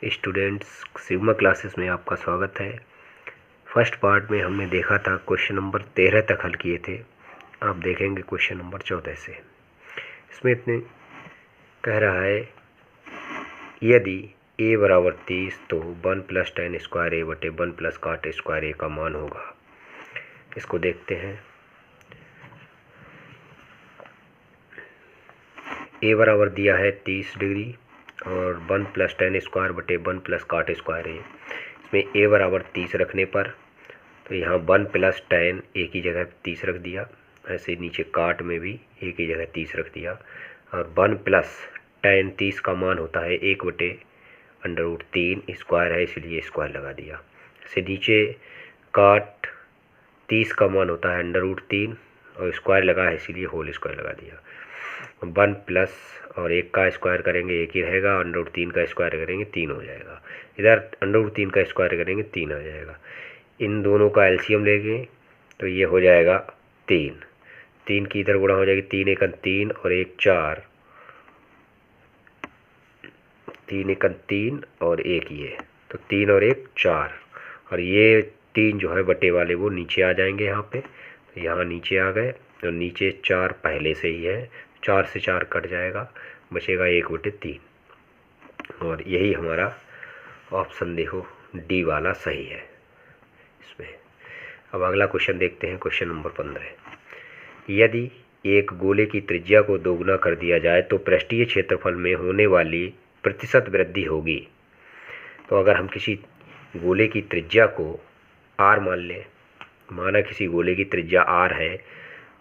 Students, sigma classes में आपका स्वागत है। फर्स्ट पार्ट में हमने देखा था क्वेश्चन नंबर 13 तक हल किए थे। आप देखेंगे क्वेश्चन नंबर 14 से। इसमें इतने कह रहा है यदि a बराबर 30 तो 1 + tan स्क्वायर a बटे 1 + cot स्क्वायर a का मान होगा। इसको देखते हैं। a बराबर दिया है 30 डिग्री और 1 + tan स्क्वायर बटे 1 + cot स्क्वायर a। इसमें a बराबर 30 रखने पर तो यहाँ 1 + tan a की जगह 30 रख दिया। ऐसे नीचे काट में भी a की जगह 30 रख दिया और 1 + tan 30 का मान होता है 1/√3 स्क्वायर है, इसलिए स्क्वायर लगा दिया। ऐसे नीचे काट 30 का मान होता है √3 और स्क्वायर लगा है, इसीलिए होल स्क्वायर लगा दिया। 1 प्लस और 1 का स्क्वायर करेंगे 1 ही रहेगा, √3 का स्क्वायर करेंगे 3 हो जाएगा। इधर √3 का स्क्वायर करेंगे 3 आ जाएगा। इन दोनों का एलसीएम लेंगे तो ये हो जाएगा 3। 3 की इधर गुणा हो जाएगी, 3 × 3 और 1 4, 3 × 3 और 1 ये, तो 3 और 1 4 और ये 3 जो है बटे वाले वो नीचे आ जाएंगे यहाँ पे। तो यहाँ नीचे आ गए और नीचे 4 पहले से ही है, 4 से 4 कट जाएगा, बचेगा 1/3 और यही हमारा ऑप्शन देखो डी वाला सही है इसमें। अब अगला क्वेश्चन देखते हैं, क्वेश्चन नंबर 15। यदि एक गोले की त्रिज्या को दोगुना कर दिया जाए तो पृष्ठीय क्षेत्रफल में होने वाली प्रतिशत वृद्धि होगी। तो अगर हम किसी गोले की त्रिज्या को r मान लें, माना किसी गोले की त्रिज्या r है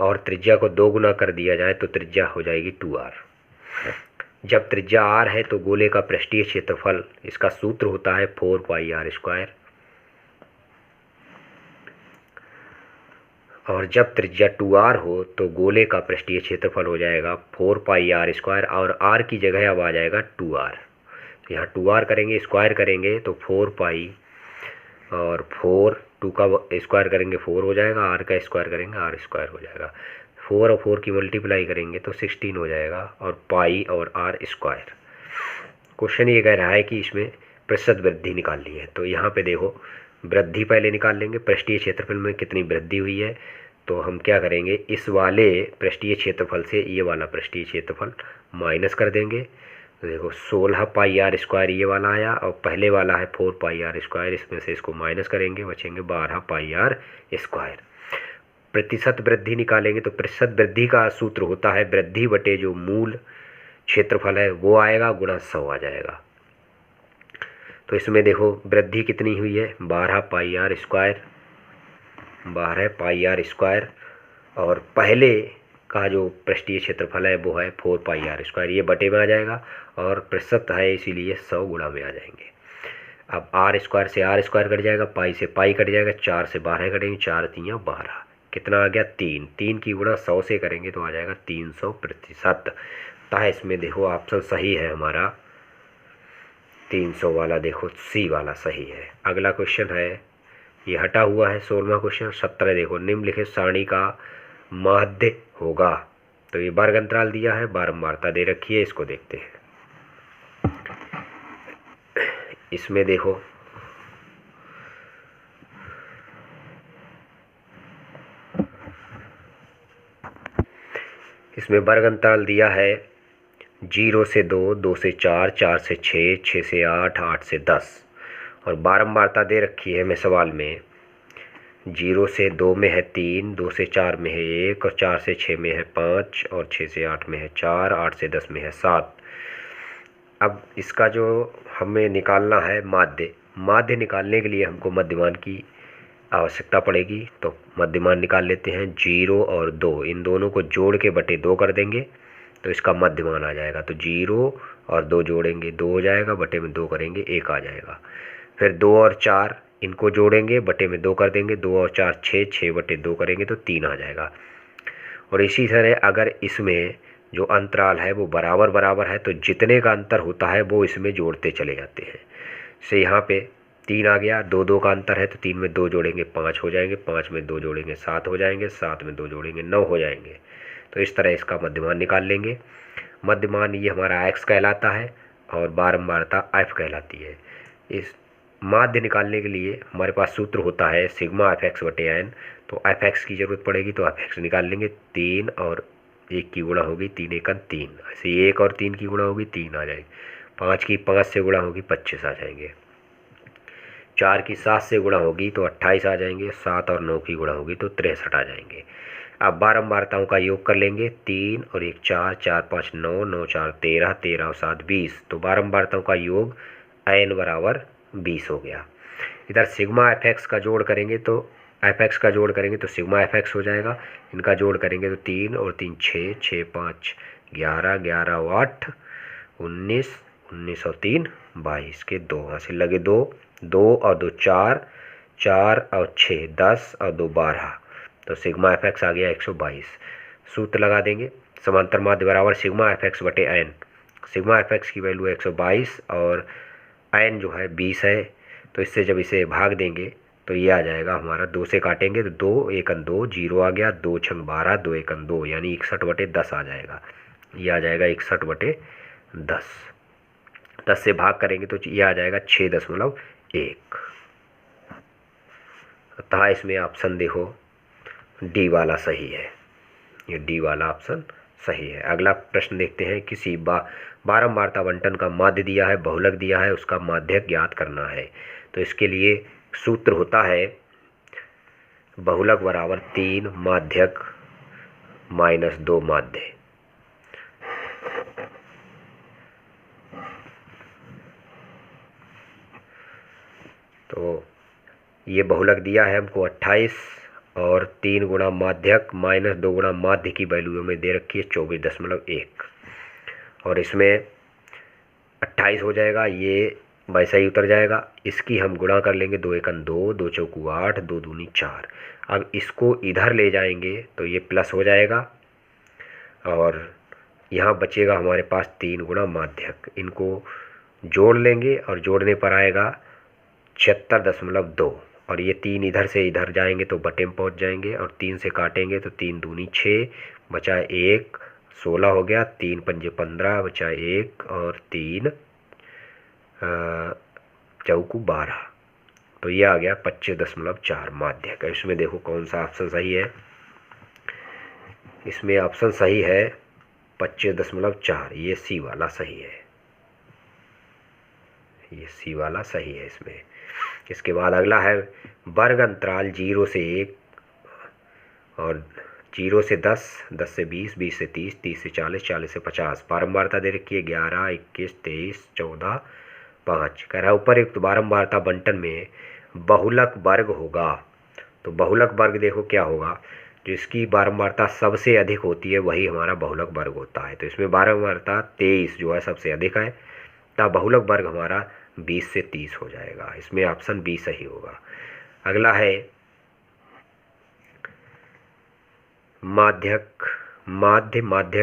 और त्रिज्या को दोगुना कर दिया जाए तो त्रिज्या हो जाएगी 2r। जब त्रिज्या r है तो गोले का पृष्ठीय क्षेत्रफल, इसका सूत्र होता है 4πr²। और जब त्रिज्या 2r हो तो गोले का पृष्ठीय क्षेत्रफल हो जाएगा 4πr² और r की जगह अब आ जाएगा 2r। तो यहाँ 2r करेंगे, स्क्वायर करेंगे तो 4π और 2 का स्क्वायर करेंगे 4 हो जाएगा, r का स्क्वायर करेंगे r² हो जाएगा। 4 और 4 की मल्टीप्लाई करेंगे तो 16 हो जाएगा और पाई और r²। क्वेश्चन ये कह रहा है कि इसमें प्रतिशत वृद्धि निकालनी है। तो यहाँ पे देखो वृद्धि पहले निकाल लेंगे, पृष्ठीय क्षेत्रफल में कितनी वृद्धि हुई है। तो हम क्या करेंगे, इस वाले पृष्ठीय क्षेत्रफल से ये वाला पृष्ठीय क्षेत्रफल माइनस कर देंगे। तो देखो 16πr² ये वाला आया और पहले वाला है 4πr², इसमें से इसको माइनस करेंगे, बचेंगे 12πr²। प्रतिशत वृद्धि निकालेंगे तो प्रतिशत वृद्धि का सूत्र होता है वृद्धि बटे जो मूल क्षेत्रफल है वो आएगा गुणा 100 आ जाएगा। तो इसमें देखो वृद्धि कितनी हुई है 12πr², 12πr² और पहले का जो पृष्ठीय क्षेत्रफल है वो है 4πr², ये बटे में आ जाएगा और प्रतिशत है इसीलिए 100 गुणा में आ जाएंगे। अब r² से r² कट जाएगा, पाई से पाई कट जाएगा, 4 से 12 कटेंगे, 4 × 3 = 12, कितना आ गया 3। 3 की गुणा 100 से करेंगे तो आ जाएगा 300%। तो इसमें देखो ऑप्शन सही है हमारा 300 वाला, देखो सी वाला सही है। अगला क्वेश्चन है, ये हटा हुआ है 16वां क्वेश्चन 17। देखो निम्नलिखित सारणी का माध्य होगा। तो ये वर्ग अंतराल दिया है, बारंबारता दे रखी है, इसको देखते हैं। इसमें देखो इसमें वर्ग अंतराल दिया है 0 से 2, 2 से 4, 4 से 6, 6 से 8, 8 से 10 और बारंबारता दे रखी है मैं सवाल में 0 से 2 में है 3, 2 से 4 में है 1 और 4 से 6 में है 5 और 6 से 8 में है 4, 8 से 10 में है 7। अब इसका जो हमें निकालना है माध्य निकालने के लिए हमको मध्यमान की आवश्यकता पड़ेगी। तो मध्यमान निकाल लेते हैं। 0 और 2 इन दोनों को जोड़ के बटे 2 कर देंगे तो इसका मध्यमान आ जाएगा। तो 0 और 2 जोड़ेंगे 2 हो जाएगा, बटे में 2 करेंगे 1 आ जाएगा। फिर 2 और 4 इनको जोड़ेंगे बटे में 2 कर देंगे, 2 और 4 6, 6 बटे 2 करेंगे तो 3 आ जाएगा। और इसी तरह अगर इसमें जो अंतराल है वो बराबर बराबर है तो जितने का अंतर होता है वो इसमें जोड़ते चले जाते हैं। से यहाँ पे 3 आ गया, 2 2 का अंतर है तो 3 में 2 जोड़ेंगे 5 हो जाएंगे, 5 में 2 जोड़ेंगे 7 हो जाएंगे, 7 में 2 जोड़ेंगे 9 हो जाएंगे। तो इस तरह इसका मध्यमान निकाल लेंगे। मध्यमान ये हमारा x कहलाता है और बारंबारता f कहलाती है। इस माध्य निकालने के लिए हमारे पास सूत्र होता है सिग्मा एफ एक्स बटे एन। तो एफ एक्स की ज़रूरत पड़ेगी तो एफ एक्स निकाल लेंगे। 3 और 1 की गुणा होगी 3 एकन 3, ऐसे 1 और 3 की गुणा होगी 3 आ जाएगी। 5 की 5 से गुणा होगी 25 आ जाएंगे। 4 की 7 से गुणा होगी तो 28 आ जाएंगे। 7 और 9 की गुणा होगी तो 63 आ जाएंगे। अब बारंबारताओं का योग कर लेंगे। 3 और 1 4, 4 5 9, 9 4 13, 13 और 7 20। तो बारंबारताओं का योग n बराबर 20 हो गया। इधर सिग्मा एफ एक्स का जोड़ करेंगे तो सिग्मा एफ एक्स हो जाएगा। इनका जोड़ करेंगे तो 3 और 3 6, 6 5 11, 11 और 8 19, 19 और 3 22 के 2 यहाँ से लगे 2, 2 और 2 4, 4 और 6 10 और 2 12। तो सिग्मा एफ एक्स आ गया 122। सूत्र लगा देंगे समांतर माध्य बराबर सिग्मा एफ एक्स बटे एन। सिग्मा एफ एक्स की वैल्यू 122 और एन जो है 20 है। तो इससे जब इसे भाग देंगे तो ये आ जाएगा हमारा, 2 से काटेंगे तो 2 एकन 2 जीरो आ गया, 2 छंग 12, 2 एकन 2 यानी 61 बटे 10 आ जाएगा। ये आ जाएगा 61 बटे 10। 10 से भाग करेंगे तो ये आ जाएगा 6.1। अतः इसमें ऑप्शन देखो डी वाला सही है। ये डी वाला ऑप्शन सही है। अगला प्रश्न देखते हैं। किसी बारंबारता बंटन का माध्य दिया है, बहुलक दिया है, उसका माध्यक ज्ञात करना है। तो इसके लिए सूत्र होता है बहुलक बराबर 3 माध्यक माइनस 2 माध्य। तो ये बहुलक दिया है हमको 28 और 3 गुणा माध्यक माइनस 2 गुणा माध्य की वैल्यू में दे रखी है 24.1 और इसमें 28 हो जाएगा, ये वैसा ही उतर जाएगा। इसकी हम गुणा कर लेंगे 2 एकन 2, 2 चौकू 8, 2 दूनी 4। अब इसको इधर ले जाएंगे तो ये प्लस हो जाएगा और यहाँ बचेगा हमारे पास 3 गुणा माध्यक। इनको जोड़ लेंगे और जोड़ने पर आएगा 76.2 और ये 3 इधर से इधर जाएंगे तो बटे में पहुँच जाएंगे और 3 से काटेंगे तो 3 दूनी 6 बचा 1, 16 हो गया, 3 पंजे 15 बचा 1 और 3 चौकू 12। तो ये आ गया 25.4 माध्यक। इसमें देखो कौन सा ऑप्शन सही है। इसमें ऑप्शन सही है 25.4, ये सी वाला सही है। ये सी वाला सही है इसमें। इसके बाद अगला है वर्ग अंतराल 0 से 1 और 0 से 10, 10 से 20, 20 से 30, 30 से 40, 40 से 50। बारंबारता दे रखी है 11, 21, 23, 14, 5। कह रहा है उपरयुक्त बारंबारता बंटन में बहुलक वर्ग होगा। तो बहुलक वर्ग देखो क्या होगा, जिसकी बारंबारता सबसे अधिक होती है वही हमारा बहुलक वर्ग होता है। तो इसमें बारंबारता 23 जो है सबसे अधिक है, तब बहुलक वर्ग हमारा 20 से 30 हो जाएगा। इसमें ऑप्शन बी सही होगा। अगला है माध्यक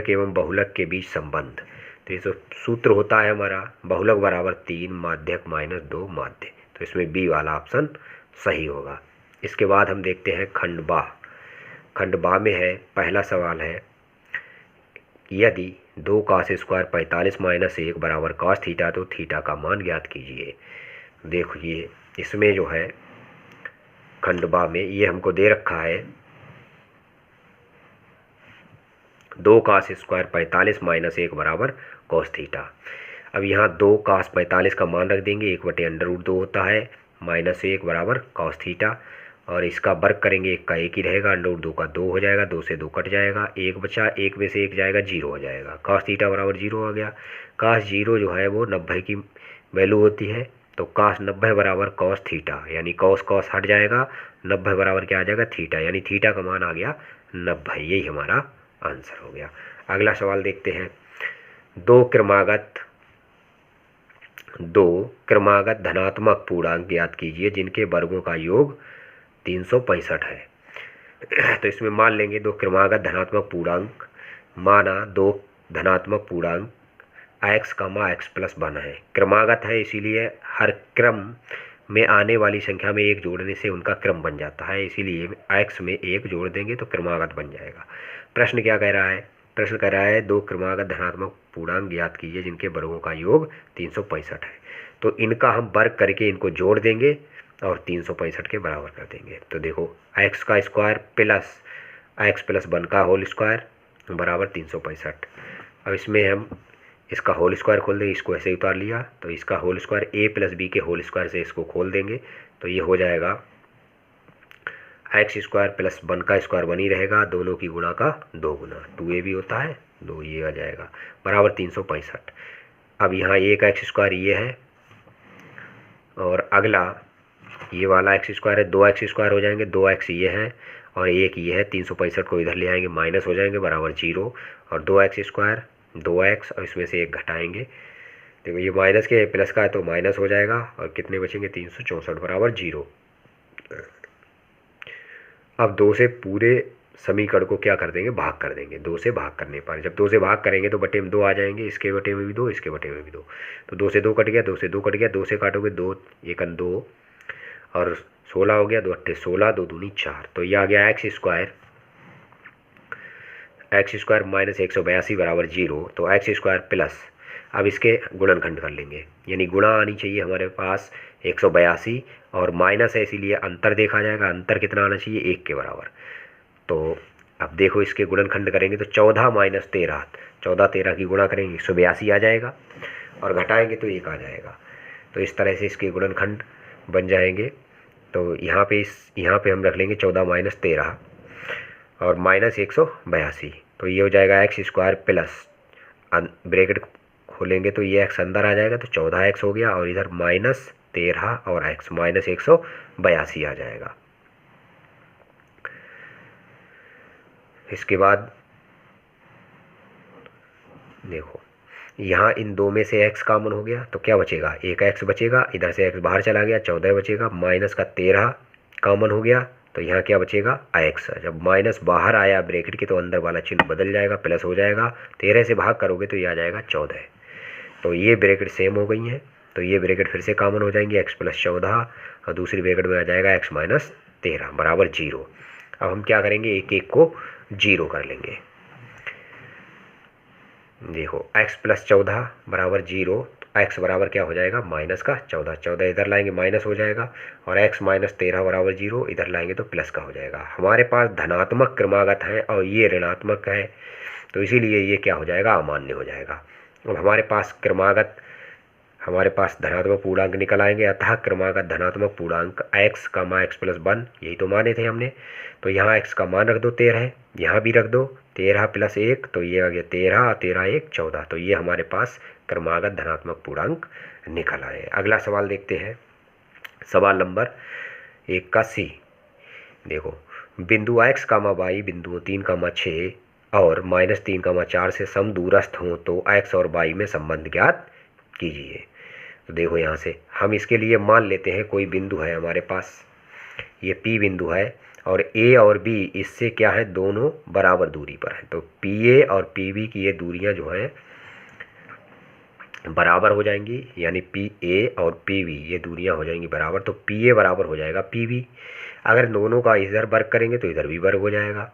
एवं बहुलक के बीच संबंध। तो ये सूत्र होता है हमारा बहुलक बराबर 3 माध्यक माइनस 2 माध्य। तो इसमें बी वाला ऑप्शन सही होगा। इसके बाद हम देखते हैं खंड बा में है पहला सवाल है, यदि 2 cos स्क्वायर 45 माइनस 1 बराबर cos थीटा तो थीटा का मान ज्ञात कीजिए। देखिए इसमें जो है खंडबा में ये हमको दे रखा है 2 cos स्क्वायर 45 माइनस 1 बराबर cos थीटा। अब यहाँ 2 cos 45 का मान रख देंगे, 1/√2 होता है, माइनस 1 बराबर cos थीटा और इसका वर्ग करेंगे, 1 का 1 ही रहेगा, √2 का 2 हो जाएगा, 2 से 2 कट जाएगा, 1 बचा, 1 में से 1 जाएगा 0 हो जाएगा। cos थीटा बराबर 0 आ गया। cos 0 जो है वो 90 की वैल्यू होती है। तो cos 90 बराबर cos थीटा, यानी cos हट जाएगा, 90 बराबर क्या आ जाएगा थीटा, यानी थीटा का मान आ गया 90। यही हमारा आंसर हो गया। अगला सवाल देखते हैं। दो क्रमागत धनात्मक पूर्णांक ज्ञात कीजिए जिनके वर्गों का योग 365 है। तो इसमें मान लेंगे 2 क्रमागत धनात्मक पूर्णांक, माना 2 धनात्मक पूर्णांक x, x+1 है। क्रमागत है इसीलिए हर क्रम में आने वाली संख्या में 1 जोड़ने से उनका क्रम बन जाता है, इसीलिए x में 1 जोड़ देंगे तो क्रमागत बन जाएगा। प्रश्न क्या कह रहा है, प्रश्न कर रहा है 2 क्रमागत धनात्मक पूर्णांक ज्ञात कीजिए जिनके वर्गों का योग 365 है। तो इनका हम वर्ग करके इनको जोड़ देंगे और 365 के बराबर कर देंगे। तो देखो एक्स का स्क्वायर प्लस एक्स प्लस 1 का होल स्क्वायर बराबर 365। अब इसमें हम इसका होल स्क्वायर खोल देंगे, इसको ऐसे उतार लिया तो इसका होल स्क्वायर ए प्लस बी के होल स्क्वायर से इसको खोल देंगे तो ये हो जाएगा एक्स स्क्वायर प्लस 1 का स्क्वायर बनी रहेगा, दोनों की गुणा का 2 गुना, 2a भी होता है 2 ये आ जाएगा बराबर 365। अब यहाँ एक एक्स स्क्वायर ये है और अगला ये वाला एक्स स्क्वायर है, 2 एक्स स्क्वायर हो जाएंगे, 2 एक्स ये है और एक ये है, 365 को इधर ले आएंगे माइनस हो जाएंगे बराबर 0 और 2 एक्स स्क्वायर 2 एक्स और इसमें से एक घटाएंगे। देखो ये माइनस के प्लस का है तो माइनस हो जाएगा और कितने बचेंगे 364 बराबर 0। अब 2 से पूरे समीकरण को क्या कर देंगे, भाग कर देंगे। 2 से भाग करने पर जब 2 से भाग करेंगे तो बटे में 2 आ जाएंगे, इसके बटे में भी 2 इसके बटे में भी 2, तो 2 से 2 कट गया, 2 से 2 कट गया, 2 से काटोगे 2 1 2 और 16 हो गया, 2 8 16 2 दूनी 4, तो ये आ गया एक्स स्क्वायर माइनस 182 बराबर 0। तो एक्स स्क्वायर प्लस अब इसके गुणनखंड कर लेंगे, यानी गुणा आनी चाहिए हमारे पास 182 और माइनस है इसीलिए अंतर देखा जाएगा, अंतर कितना आना चाहिए 1 के बराबर। तो अब देखो इसके गुणनखंड करेंगे तो 14 माइनस 13, 14 13 की गुणा करेंगे 182 आ जाएगा और घटाएंगे तो 1 आ जाएगा। तो इस तरह से इसके गुणनखंड बन जाएंगे। तो यहाँ पे हम रख लेंगे 14 माइनस 13 और माइनस 182, तो ये हो जाएगा एक्स स्क्वायर प्लस ब्रैकेट खोलेंगे तो ये एक्स अंदर आ जाएगा तो 14x हो गया और इधर माइनस 13 और x माइनस 182 आ जाएगा। इसके बाद देखो यहाँ इन दो में से x कॉमन हो गया तो क्या बचेगा, एक x बचेगा, इधर से x बाहर चला गया 14 बचेगा, माइनस का 13 कॉमन हो गया तो यहाँ क्या बचेगा x। जब माइनस बाहर आया ब्रैकेट के तो अंदर वाला चिन्ह बदल जाएगा, प्लस हो जाएगा, 13 से भाग करोगे तो ये आ जाएगा 14। तो ये ब्रैकेट सेम हो गई हैं तो ये ब्रैकेट फिर से कॉमन हो जाएंगी, x प्लस 14 और दूसरी ब्रैकेट में आ जाएगा x माइनस 13 बराबर 0। अब हम क्या करेंगे, एक एक को 0 कर लेंगे। देखो x प्लस 14 बराबर 0, तो x बराबर क्या हो जाएगा माइनस का 14, 14 इधर लाएंगे माइनस हो जाएगा और x माइनस 13 बराबर 0, इधर लाएंगे तो प्लस का हो जाएगा। हमारे पास धनात्मक क्रमागत है और ये ऋणात्मक है तो इसीलिए ये क्या हो जाएगा अमान्य हो जाएगा। अब हमारे पास धनात्मक पूर्णांक निकल आएंगे, अतः क्रमागत धनात्मक पूर्णांक x का x प्लस 1, यही तो माने थे हमने। तो यहाँ x का मान रख दो 13, यहाँ भी रख दो 13 प्लस 1, तो ये आ गया 13 13 1 14, तो ये हमारे पास क्रमागत धनात्मक पूर्णांक निकल आए। अगला सवाल देखते हैं, सवाल नंबर 81। देखो बिंदु x कामा y बिंदुओं 3 कामा 6 और माइनस 3 कामा 4 से समदूरस्थ हों तो x और y में संबंध ज्ञात कीजिए। तो देखो यहाँ से हम इसके लिए मान लेते हैं कोई बिंदु है हमारे पास, ये P बिंदु है और A और B इससे क्या है, दोनों बराबर दूरी पर हैं। तो PA और PB की ये दूरियां जो हैं बराबर हो जाएंगी, यानी PA और PB ये दूरियां हो जाएंगी बराबर, तो PA बराबर हो जाएगा PB। अगर दोनों का इधर वर्ग करेंगे तो इधर भी वर्ग हो जाएगा।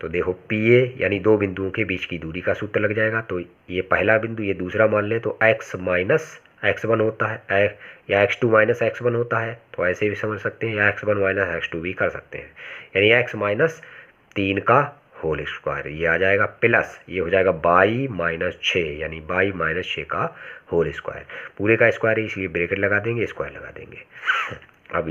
तो देखो PA यानी दो बिंदुओं के बीच की दूरी का सूत्र लग जाएगा। तो ये पहला बिंदु, ये दूसरा मान ले तो x माइनस x1 होता है या x2 माइनस x1 होता है, तो ऐसे भी समझ सकते हैं, या x1 माइनस x2 भी कर सकते हैं, यानी x माइनस 3 का होल स्क्वायर ये आ जाएगा, प्लस ये हो जाएगा y माइनस 6 यानी y माइनस 6 का होल स्क्वायर। पूरे का स्क्वायर है इसलिए ब्रैकेट लगा देंगे, स्क्वायर लगा देंगे। अब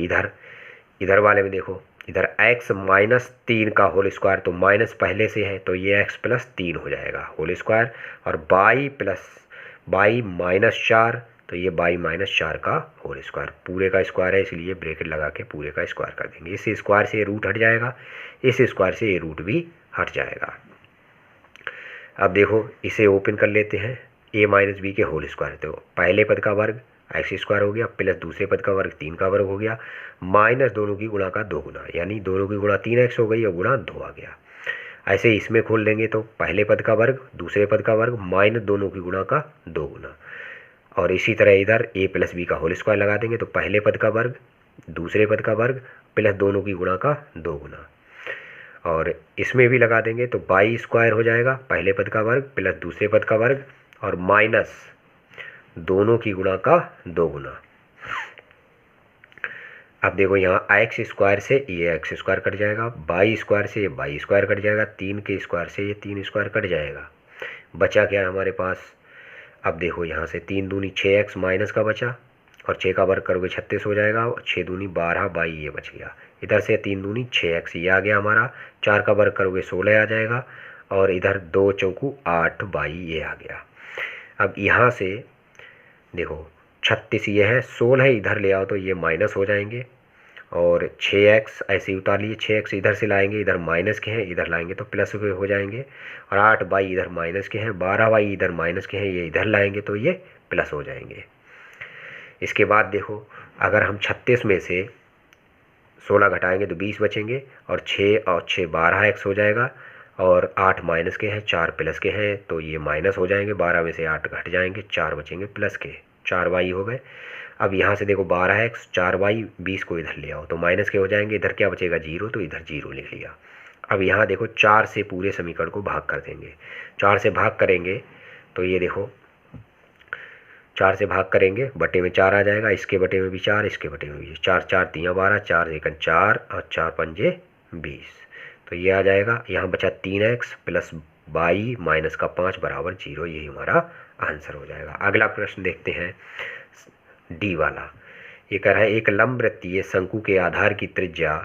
इधर वाले में देखो, इधर x माइनस 3 का होल स्क्वायर, तो माइनस पहले से है तो ये x प्लस 3 हो जाएगा होल स्क्वायर, और y माइनस 4 तो ये y माइनस 4 का होल स्क्वायर, पूरे का स्क्वायर है इसलिए ब्रैकेट लगा के पूरे का स्क्वायर कर देंगे। इस स्क्वायर से ये रूट हट जाएगा, इस स्क्वायर से ये रूट भी हट जाएगा। अब देखो इसे ओपन कर लेते हैं, a माइनस बी के होल स्क्वायर, तो पहले पद का वर्ग एक्स स्क्वायर हो गया, प्लस दूसरे पद का वर्ग 3 का वर्ग हो गया, माइनस दोनों की गुणा का 2 गुना, यानी दोनों की गुणा 3x हो गई और गुणा 2 आ गया। ऐसे इसमें खोल देंगे तो पहले पद का वर्ग दूसरे पद का वर्ग माइनस दोनों की गुणा का 2 गुना, और इसी तरह इधर a प्लस बी का होल स्क्वायर लगा देंगे तो पहले पद का वर्ग दूसरे पद का वर्ग प्लस दोनों की गुणा का 2 गुना, और इसमें भी लगा देंगे तो बाई स्क्वायर हो जाएगा, पहले पद का वर्ग प्लस दूसरे पद का वर्ग और माइनस दोनों की गुणा का 2 गुना। अब देखो यहाँ एक्स स्क्वायर से ये एक्स स्क्वायर कट जाएगा, बाई स्क्वायर से ये बाई स्क्वायर कट जाएगा, 3 के स्क्वायर से ये 3 स्क्वायर कट जाएगा। बचा क्या है हमारे पास? अब देखो यहाँ से 3 दूनी 6x माइनस का बचा और 6 का वर्ग करोगे 36 हो जाएगा, 6 दूनी 12 बाई ये बच गया। इधर से 3 दूनी 6x ये आ गया हमारा, 4 का वर्ग करोगे 16 आ जाएगा और इधर 2 चौकू 8 बाई ये आ गया। अब यहाँ से देखो 36 ये है, 16 इधर ले आओ तो ये माइनस हो जाएंगे और 6x ऐसे ही उतार लिए, 6x इधर से लाएंगे, इधर माइनस के हैं, इधर लाएंगे तो प्लस हो जाएंगे और 8 बाई इधर माइनस के हैं, 12 बाई इधर माइनस के हैं, ये इधर लाएंगे तो ये प्लस हो जाएंगे। इसके बाद देखो अगर हम 36 में से 16 घटाएंगे तो 20 बचेंगे और 6 और 6 12x हो जाएगा और 8 माइनस के हैं, 4 प्लस के हैं तो ये माइनस हो जाएंगे, 12 में से 8 घट जाएंगे, 4 बचेंगे प्लस के, 4 बाई हो गए। अब यहाँ से देखो 12x 4 बाई 20 को इधर ले आओ तो माइनस के हो जाएंगे, इधर क्या बचेगा 0 तो इधर 0 लिख लिया। अब यहाँ देखो 4 से पूरे समीकरण को भाग कर देंगे, 4 से भाग करेंगे तो ये देखो 4 से भाग करेंगे बटे में 4 आ जाएगा, इसके बटे में भी 4, इसके बटे में भी 4, 4 3 12, 4 एकन 4 और 4 पंजे 20 तो ये आ जाएगा। यहाँ बचा 3x प्लस बाई माइनस का 5 बराबर 0, यही हमारा आंसर हो जाएगा। अगला प्रश्न देखते हैं डी वाला। ये कह रहा है एक लंबवृत्तीय शंकु के आधार की त्रिज्या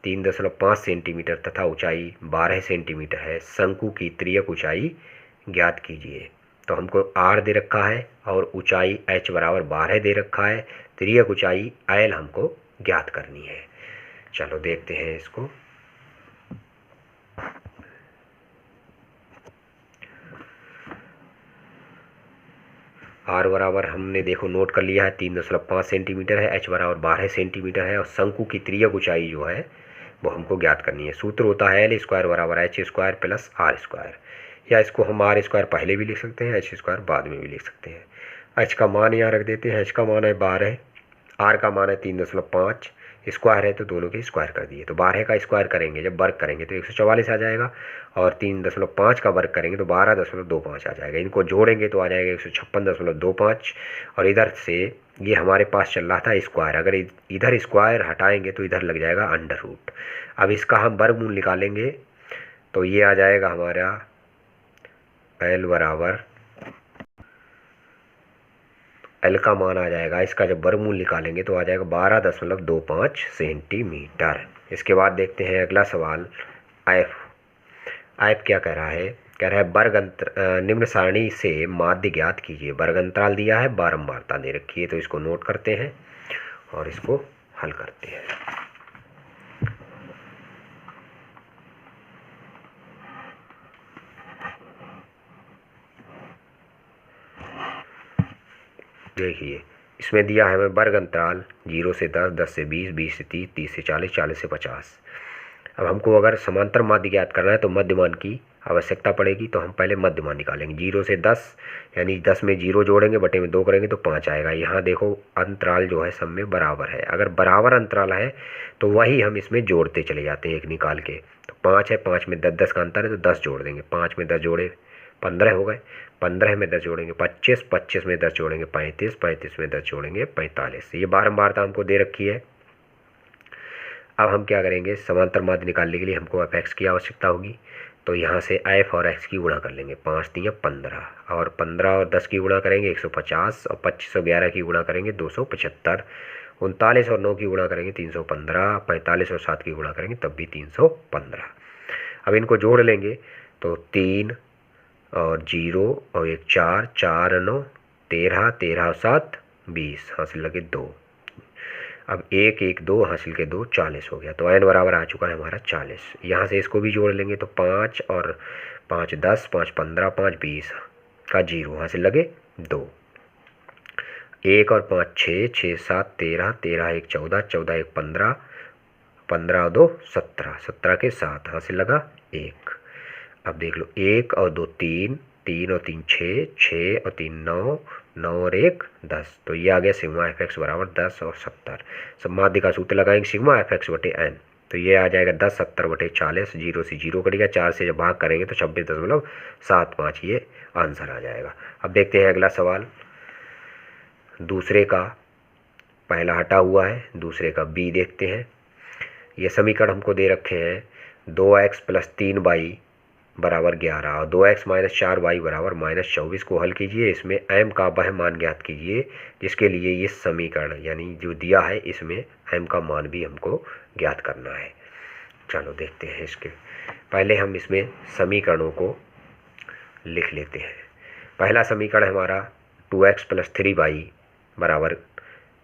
3.5 सेंटीमीटर तथा ऊंचाई 12 सेंटीमीटर है, शंकु की तिर्यक ऊंचाई ज्ञात कीजिए। तो हमको r दे रखा है और ऊंचाई h बराबर 12 दे रखा है, तिर्यक ऊंचाई l हमको ज्ञात करनी है। चलो देखते हैं इसको। r बराबर हमने देखो नोट कर लिया है 3.5 सेंटीमीटर है, h बराबर 12 सेंटीमीटर है और शंकु की तिर्यक ऊंचाई जो है वो हमको ज्ञात करनी है। सूत्र होता है l स्क्वायर बराबर h square plus r square, या इसको हम r स्क्वायर पहले भी लिख सकते हैं, h स्क्वायर बाद में भी लिख सकते हैं। h का मान यहाँ रख देते हैं, h का मान है 12, r का मान है 3.5, स्क्वायर है तो दोनों के स्क्वायर कर दिए। तो 12 का स्क्वायर करेंगे जब वर्ग करेंगे तो 144 आ जाएगा और 3.5 का वर्ग करेंगे तो 12.25 आ जाएगा। इनको जोड़ेंगे तो आ जाएगा 156.25 और इधर से ये हमारे पास चल रहा था स्क्वायर, अगर इधर स्क्वायर हटाएंगे तो इधर लग जाएगा अंडर रूट। अब इसका हम वर्गमूल निकालेंगे तो ये आ जाएगा हमारा l बराबर l का मान आ जाएगा, इसका जब वर्गमूल निकालेंगे तो आ जाएगा 12.25 सेंटीमीटर। इसके बाद देखते हैं अगला सवाल f क्या कह रहा है? कह रहा है वर्ग निम्न सारणी से माध्य ज्ञात कीजिए। वर्ग अंतराल दिया है, बारंबारता दे रखी है, तो इसको नोट करते हैं और इसको हल करते हैं। देखिए इसमें दिया है हमें वर्ग अंतराल 0 से 10, 10 से 20, 20 से 30, 30 से 40, 40 से 50। अब हमको अगर समांतर माध्य ज्ञात करना है तो मध्यमान की आवश्यकता पड़ेगी, तो हम पहले मध्यमान निकालेंगे। 0 से 10 यानी 10 में 0 जोड़ेंगे बटे में 2 करेंगे तो 5 आएगा। यहाँ देखो अंतराल जो है सब में बराबर है, अगर बराबर अंतराल है तो वही हम इसमें जोड़ते चले जाते हैं एक निकाल के। तो 5 है, 5 में 10 10 का अंतर है तो 10 जोड़ देंगे, 5 में 10 जोड़े 15 हो गए, 15 में 10 जोड़ेंगे 25, 25 में 10 जोड़ेंगे 35, 35 में 10 जोड़ेंगे 45। ये बारंबारता हमको दे रखी है। अब हम क्या करेंगे, समांतर माध्य निकालने के लिए हमको एफ एक्स की आवश्यकता होगी, तो यहाँ से एफ और एक्स की गुणा कर लेंगे। 5 3 15 और 15 और 10 की गुणा करेंगे 150 और 25 और 11 की गुणा करेंगे 275, 39 और 9 की गुणा करेंगे 315, 45 और 7 की गुणा करेंगे तब भी 315। अब इनको जोड़ लेंगे तो 3 और 0 और 1 4, 4 और 9 13, 13 और 7 20, हासिल लगे 2। अब 1 1 2 हासिल के 2, 40 हो गया। तो n बराबर आ चुका है हमारा 40। यहाँ से इसको भी जोड़ लेंगे तो 5 और 5 10, 5 15, 5 20 का 0 हासिल लगे 2। 1 और 5 6, 6 7 13, 13 1 14, 14 1 15, 15 और 2 17, 17 के 7 हासिल लगा 1। अब देख लो 1 और 2 3, 3 और 3 6, 6 और 3 9, 9 और 1 10। तो ये आ गया सिग्मा एफ एक्स बराबर 10 और 70। सब माध्य का सूत्र लगाएंगे सिग्मा एफ एक्स बटे एन। तो ये आ जाएगा 10 70/40, 0 से 0 कट गया, 4 से जब भाग करेंगे तो 26.75 ये आंसर आ जाएगा। अब देखते हैं अगला सवाल। दूसरे का पहला हटा हुआ है, दूसरे का बी देखते हैं। ये समीकरण हमको दे रखे हैं 2x + 3y बराबर 11 और 2x - 4y बराबर -24 को हल कीजिए। इसमें m का वह मान ज्ञात कीजिए जिसके लिए ये समीकरण यानी जो दिया है इसमें m का मान भी हमको ज्ञात करना है। चलो देखते हैं। इसके पहले हम इसमें समीकरणों को लिख लेते हैं। पहला समीकरण हमारा 2x + 3y बराबर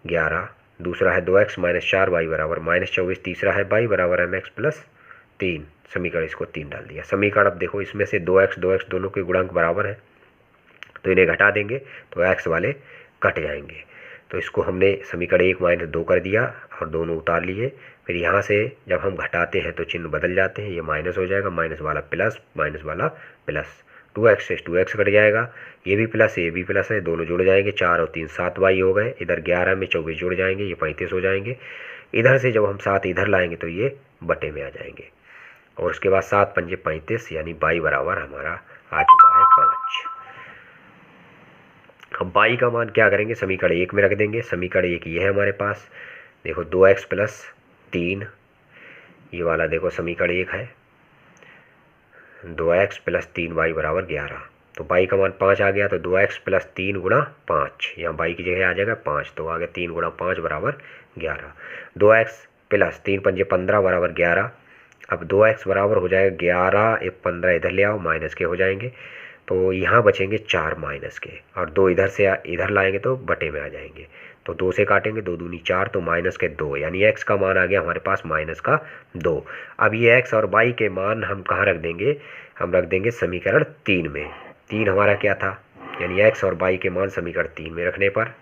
11, दूसरा है 2x - 4y बराबर -24, तीसरा है y बराबर mx + 3। समीकरण इसको 3 डाल दिया। समीकरण अब देखो इसमें से 2x दोनों के गुणांक बराबर है तो इन्हें घटा देंगे तो x वाले कट जाएंगे। तो इसको हमने समीकरण 1 - 2 कर दिया और दोनों उतार लिए। फिर यहाँ से जब हम घटाते हैं तो चिन्ह बदल जाते हैं, ये माइनस हो जाएगा, माइनस वाला प्लस, माइनस वाला प्लस, 2x से 2x कट जाएगा, ये भी प्लस ये भी प्लस है, दोनों जुड़ जाएंगे, 4 और 3 7y हो गए। इधर 11 में 24 जुड़ जाएंगे, ये 35 हो जाएंगे। इधर से जब हम 7 इधर लाएंगे तो ये बटे में आ जाएंगे और उसके बाद 7 पंजे 35 यानी y बराबर हमारा आ चुका है 5। हम y का मान क्या करेंगे, समीकरण 1 में रख देंगे। समीकरण 1 ये है हमारे पास, देखो 2x + 3, ये वाला देखो समीकरण 1 है, 2x + 3y बराबर 11। तो y का मान 5 आ गया तो 2x + 3 × 5, यहाँ y की जगह आ जाएगा 5, तो आ गया 3 × 5 बराबर 11। 2x + 3 पंजे 15 बराबर 11। अब 2x बराबर हो जाएगा 11, 15 इधर ले आओ, माइनस के हो जाएंगे तो यहाँ बचेंगे 4 माइनस के, और 2 इधर से इधर लाएंगे तो बटे में आ जाएंगे। तो 2 से काटेंगे, 2 दूनी 4, तो माइनस के 2 यानी x का मान आ गया हमारे पास -2। अब ये x और y के मान हम कहाँ रख देंगे, हम रख देंगे समीकरण 3 में। 3 हमारा क्या था, यानी x और y के मान समीकरण 3 में रखने पर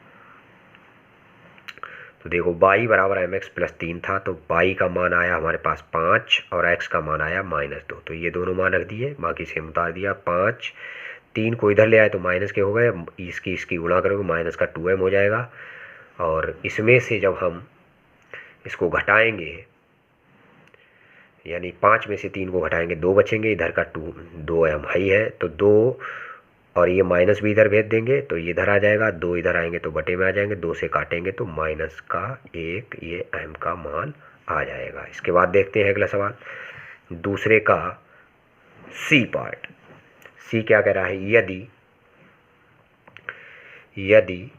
तो देखो y बराबर mx + 3 था तो y का मान आया हमारे पास 5 और x का मान आया -2। तो ये दोनों मान रख दिए, बाकी से उतार दिया। 5, 3 को इधर ले आए तो माइनस के हो गए, इसकी गुणा करोगे माइनस का 2m हो जाएगा। और इसमें से जब हम इसको घटाएंगे यानी 5 में से 3 को घटाएंगे 2 बचेंगे, इधर का 2m ही है तो 2 और ये माइनस भी इधर भेज देंगे तो ये इधर आ जाएगा, 2 इधर आएंगे तो बटे में आ जाएंगे, 2 से काटेंगे तो माइनस का 1 ये m का मान आ जाएगा। इसके बाद देखते हैं अगला सवाल, दूसरे का सी पार्ट। सी क्या कह रहा है, यदि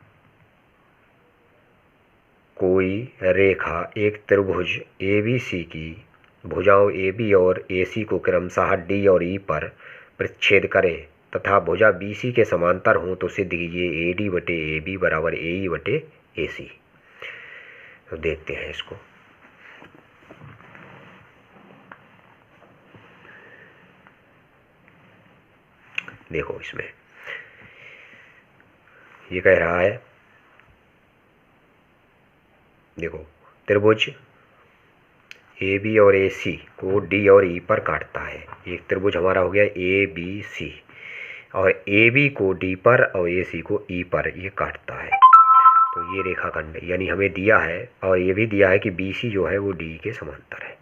कोई रेखा एक त्रिभुज ABC की भुजाओं AB और AC को क्रमशः D और E पर परिच्छेद करे तथा भुजा BC के समांतर हों तो सिद्ध कीजिए AD/AB बराबर AE/AC। तो देखते हैं इसको। देखो इसमें ये कह रहा है, देखो त्रिभुज AB और AC को D और E पर काटता है। एक त्रिभुज हमारा हो गया ABC और AB को D पर और AC को E पर ये काटता है। तो ये रेखाखंड यानी हमें दिया है और ये भी दिया है कि BC जो है वो D के समांतर है।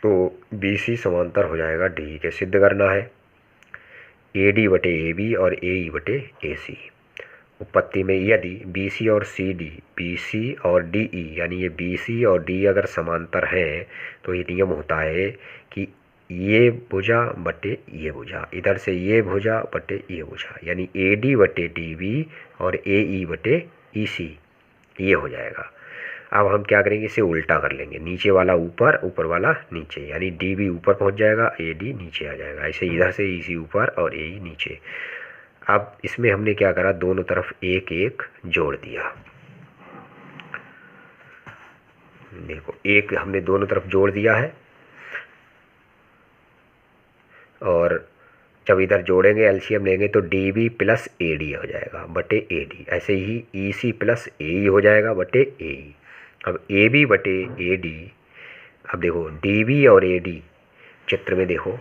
तो BC समांतर हो जाएगा D के, सिद्ध करना है AD/AB और AE/AC। उत्पत्ति में यदि BC और CD, BC और DE यानी ये BC और D अगर समांतर हैं तो ये नियम होता है कि ये भुजा बटे ये भुजा, इधर से ये भुजा बटे ये भुजा, यानी AD/DB और AE/EC ये हो जाएगा। अब हम क्या करेंगे, इसे उल्टा कर लेंगे, नीचे वाला ऊपर, ऊपर वाला नीचे, यानी DB ऊपर पहुंच जाएगा, AD नीचे आ जाएगा। ऐसे इधर से EC ऊपर और AE नीचे। अब इसमें हमने क्या करा, दोनों तरफ 1 1 जोड़ दिया। देखो 1 हमने दोनों तरफ जोड़ दिया है और जब इधर जोड़ेंगे एलसीएम लेंगे तो DB + AD हो जाएगा बटे AD। ऐसे ही EC + AE हो जाएगा बटे AE। अब AB/AD, अब देखो DB और AD चित्र में देखो,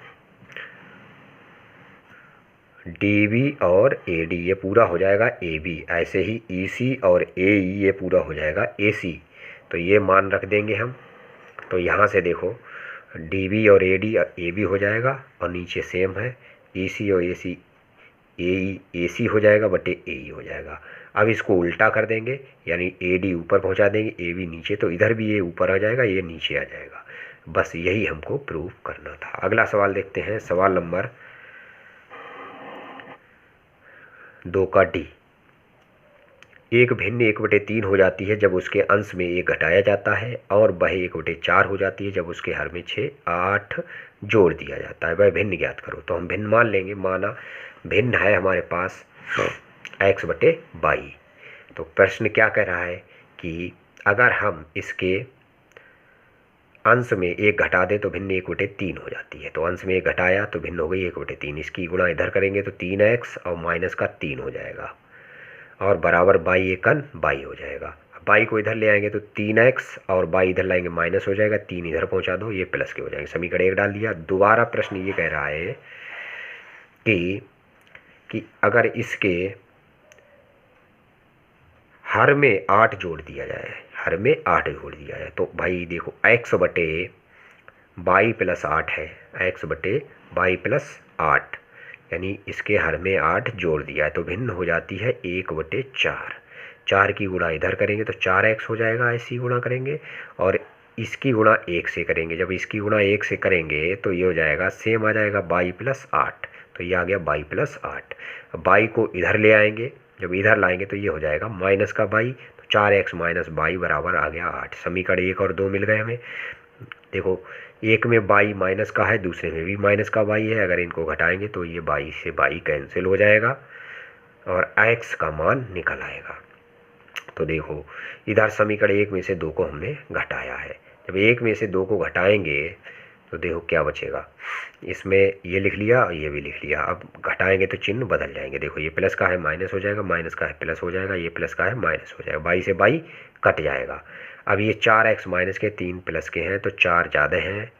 DB और AD ये पूरा हो जाएगा AB। ऐसे ही EC और AE ये पूरा हो जाएगा AC। तो ये मान रख देंगे हम तो यहाँ से देखो डी बी और ए डी ए बी हो जाएगा और नीचे सेम है, ए सी और ए सी ए सी हो जाएगा बटे ए ई हो जाएगा। अब इसको उल्टा कर देंगे, यानी ए डी ऊपर पहुँचा देंगे, ए बी नीचे, तो इधर भी ये ऊपर आ जाएगा, ये नीचे आ जाएगा। बस यही हमको प्रूव करना था। अगला सवाल देखते हैं, सवाल नंबर 2 का डी। एक भिन्न 1/3 हो जाती है जब उसके अंश में 1 घटाया जाता है, और वह 1/4 हो जाती है जब उसके हर में 6, 8 जोड़ दिया जाता है। वह भिन्न ज्ञात करो। तो हम भिन्न मान लेंगे। माना भिन्न है हमारे पास x/22। तो प्रश्न क्या कह रहा है कि अगर हम इसके अंश में 1 घटा दें तो भिन्न 1/3 हो जाती है। तो अंश में 1 घटाया तो भिन्न हो गई 1/3। इसकी गुणा इधर करेंगे तो 3x और माइनस का 3 हो जाएगा, और बराबर 22 एकन 22 हो जाएगा। 22 को इधर ले आएंगे तो 3x और 22 इधर लाएंगे माइनस हो जाएगा, 3 इधर पहुंचा दो, ये प्लस के हो जाएंगे। समीकरण 1 डाल दिया। दोबारा प्रश्न ये कह रहा है कि अगर इसके हर में 8 जोड़ दिया जाए, हर में 8 जोड़ दिया जाए, तो भाई देखो x/22 + 8 है, x/22 + 8, यानी इसके हर में 8 जोड़ दिया है तो भिन्न हो जाती है 1/4। 4 की गुणा इधर करेंगे तो 4x हो जाएगा, ऐसी गुणा करेंगे, और इसकी गुणा 1 से करेंगे। जब इसकी गुणा 1 से करेंगे तो ये हो जाएगा, सेम आ जाएगा 22 + 8, तो ये आ गया 22 + 8। 22 को इधर ले आएंगे, जब इधर लाएंगे तो ये हो जाएगा माइनस का 22, तो 4x - 22 बराबर आ गया 8। समीकरण 1 और 2 मिल गए हमें। देखो एक में 22 माइनस का है, दूसरे में भी माइनस का 22 है। अगर इनको घटाएंगे तो ये 22 से 22 कैंसिल हो जाएगा और x का मान निकल आएगा। तो देखो इधर समीकरण 1 में से 2 को हमने घटाया है। जब 1 में से 2 को घटाएंगे तो देखो क्या बचेगा, इसमें ये लिख लिया और ये भी लिख लिया। अब घटाएंगे तो चिन्ह बदल जाएंगे। देखो ये प्लस का है माइनस हो जाएगा, माइनस का है प्लस हो जाएगा, ये प्लस का है माइनस हो जाएगा, 22 से 22 कट जाएगा। अब ये 4x माइनस के 3 प्लस के हैं तो 4 ज़्यादा हैं,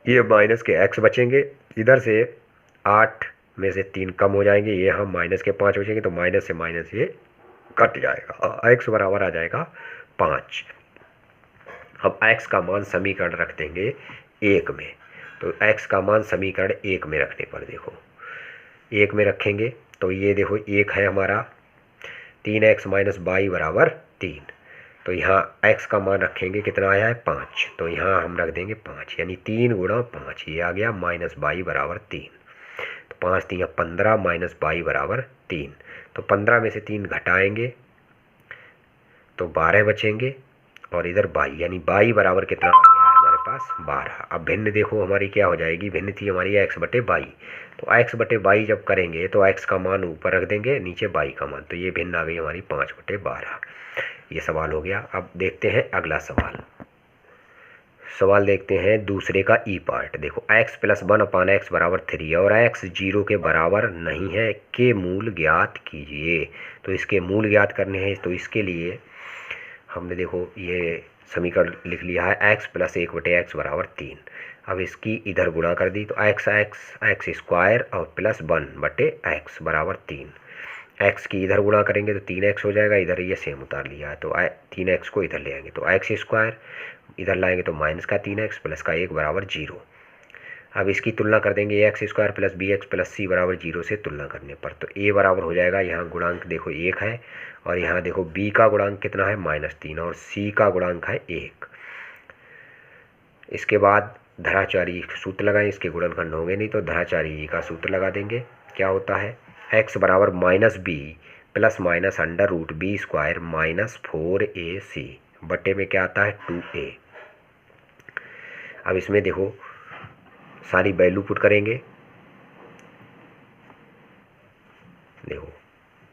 ये माइनस के x बचेंगे। इधर से 8 में से 3 कम हो जाएंगे, ये हम माइनस के 5 बचेंगे, तो माइनस से माइनस ये कट जाएगा, x बराबर आ जाएगा 5। अब x का मान समीकरण रख देंगे 1 में, तो x का मान समीकरण 1 में रखने पर देखो 1 में रखेंगे तो ये देखो 1 है हमारा, 3x - 22 बराबर 3। तो यहाँ x का मान रखेंगे, कितना आया है 5, तो यहाँ हम रख देंगे 5, यानी 3 × 5, ये आ गया -22 बराबर 3। तो 5 × 3 = 15 -22 बराबर 3। तो 15 में से 3 घटाएंगे तो 12 बचेंगे, और इधर 22, यानी 22 बराबर कितना आ गया है हमारे पास 12। अब भिन्न देखो हमारी क्या हो जाएगी, भिन्न थी हमारी x/22, तो x/22 जब करेंगे तो x का मान ऊपर रख देंगे, नीचे 22 का मान, तो ये भिन्न आ गई हमारी 5/12। ये सवाल हो गया। अब देखते हैं अगला सवाल देखते हैं दूसरे का ई पार्ट। देखो x + 1/x बराबर 3 और x 0 के बराबर नहीं है के मूल ज्ञात कीजिए। तो इसके मूल ज्ञात करने हैं, तो इसके लिए हमने देखो ये समीकरण लिख लिया है, x + 1/x बराबर 3। अब इसकी इधर गुणा कर दी तो x² और प्लस 1/x बराबर 3। x की इधर गुणा करेंगे तो 3x हो जाएगा, इधर ये सेम उतार लिया है, तो 3x को इधर ले आएंगे तो x² इधर लाएंगे तो माइनस का 3x प्लस का 1 बराबर 0। अब इसकी तुलना कर देंगे x² + bx + c बराबर 0 से तुलना करने पर, तो a बराबर हो जाएगा, यहाँ गुणांक देखो 1 है, और यहाँ देखो b का गुणांक कितना है -3 और c का गुणांक है 1। इसके बाद धराचारी सूत्र लगाएं, इसके गुणनखंड होंगे नहीं तो धराचारी का सूत्र लगा देंगे। क्या होता है, x बराबर -b + -√b² - 4ac बटे में क्या आता है 2a। अब इसमें देखो सारी वैल्यू पुट करेंगे। देखो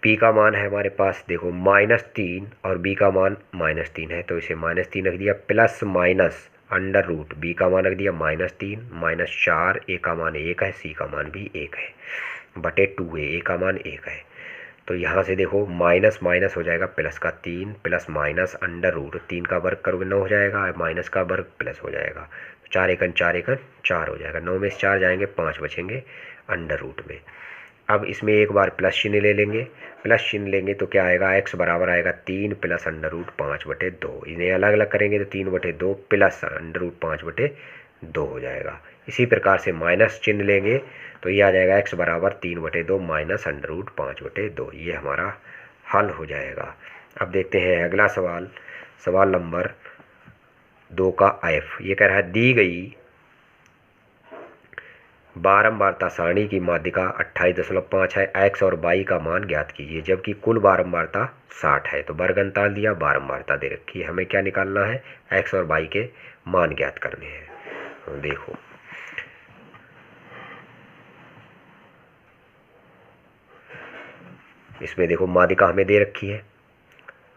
p का मान है हमारे पास देखो -3 और b का मान -3 है, तो इसे -3 रख दिया, plus minus under root b का मान रख दिया -3 - 4, a का मान 1 है, c का मान भी 1 है, बटे 2a, a का मान 1 है। तो यहाँ से देखो माइनस माइनस हो जाएगा प्लस का 3 प्लस माइनस अंडर रूट 3 का वर्ग करोगे 9 हो जाएगा, माइनस का वर्ग प्लस हो जाएगा, 4 एकन 4 एकन 4 हो जाएगा, 9 में से 4 जाएंगे 5 बचेंगे अंडर रूट में। अब इसमें एक बार प्लस चिन्ह ले लेंगे, प्लस चिन्ह लेंगे तो क्या आएगा, x बराबर आएगा 3 प्लस √5/2। इन्हें अलग अलग करेंगे तो 3/2 प्लस √5/2 हो जाएगा। इसी प्रकार से माइनस चिन्ह लेंगे तो ये आ जाएगा x बराबर 3/2 माइनस √5/2। ये हमारा हल हो जाएगा। अब देखते हैं अगला सवाल, सवाल नंबर 2 का f। ये कह रहा है दी गई बारंबारता सारणी की माध्यिका 28.5 है, x और y का मान ज्ञात कीजिए, जबकि कुल बारंबारता 60 है। तो वर्ग अंतराल दिया, बारंबारता दे रखी है, हमें क्या निकालना है, x और y के मान ज्ञात करने हैं। तो देखो इसमें देखो माध्यिका हमें दे रखी है,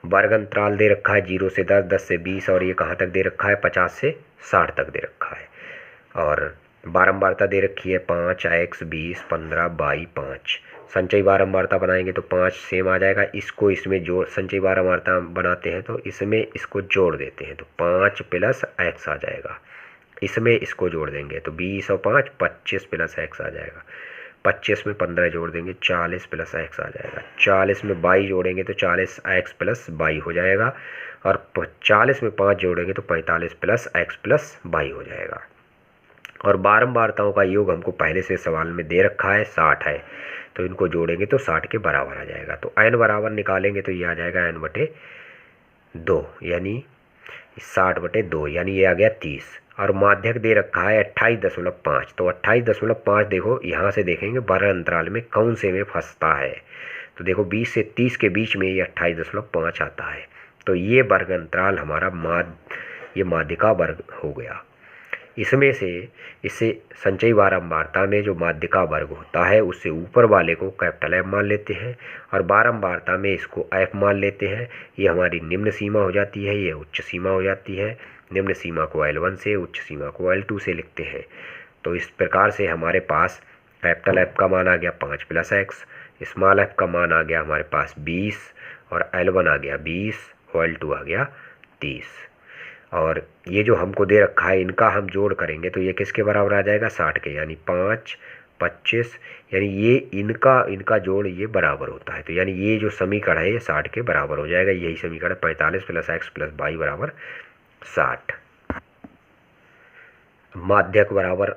वर्ग अंतराल दे रखा है 0 से 10, 10 से 20, और ये कहाँ तक दे रखा है, 50 से 60 तक दे रखा है। और बारंबारता दे रखी है 5, x 20, 15, y 5। संचयी बारंबारता बनाएंगे तो 5 सेम आ जाएगा। इसको इसमें जोड़, संचयी बारंबारता बनाते हैं तो इसमें इसको जोड़ देते हैं तो 5 प्लस x आ जाएगा। इसमें इसको जोड़ देंगे तो 20 और 5 25 प्लस x आ जाएगा। 25 में 15 जोड़ देंगे 40 प्लस x आ जाएगा। 40 में y जोड़ेंगे तो 40x प्लस y हो जाएगा। और 40 में 5 जोड़ेंगे तो 45 प्लस x प्लस y हो जाएगा। और बारंबारताओं का योग हमको पहले से सवाल में दे रखा है 60 है, तो इनको जोड़ेंगे तो 60 के बराबर आ जाएगा। तो n बराबर निकालेंगे तो ये आ जाएगा n/2 यानी 60/2 यानी ये आ गया 30। और माध्यक दे रखा है 28.5। तो 28.5 देखो यहाँ से देखेंगे वर्ग अंतराल में कौन से में फंसता है। तो देखो 20 से 30 के बीच में ये 28.5 आता है। तो ये वर्ग अंतराल हमारा ये माध्यिका वर्ग हो गया। इसमें से इससे संचयी बारंबारता में जो माध्यिका वर्ग होता है उससे ऊपर वाले को कैपिटल F मान लेते हैं और बारंबारता में इसको F मान लेते हैं। ये हमारी निम्न सीमा हो जाती है, ये उच्च सीमा हो जाती है। निम्न सीमा को L1 से, उच्च सीमा को L2 से लिखते हैं। तो इस प्रकार से हमारे पास कैपिटल F का मान आ गया 5 प्लस x, स्मॉल f का मान आ गया हमारे पास 20 और L1 आ गया 20 और L2 आ गया 30। और ये जो हमको दे रखा है इनका हम जोड़ करेंगे तो ये किसके बराबर आ जाएगा, 60 के, यानी 5 25 यानी ये इनका जोड़ ये बराबर होता है। तो यानी ये जो समीकरण है ये 60 के बराबर हो जाएगा। यही समीकरण 45 प्लस x प्लस y बराबर 60। माध्यक बराबर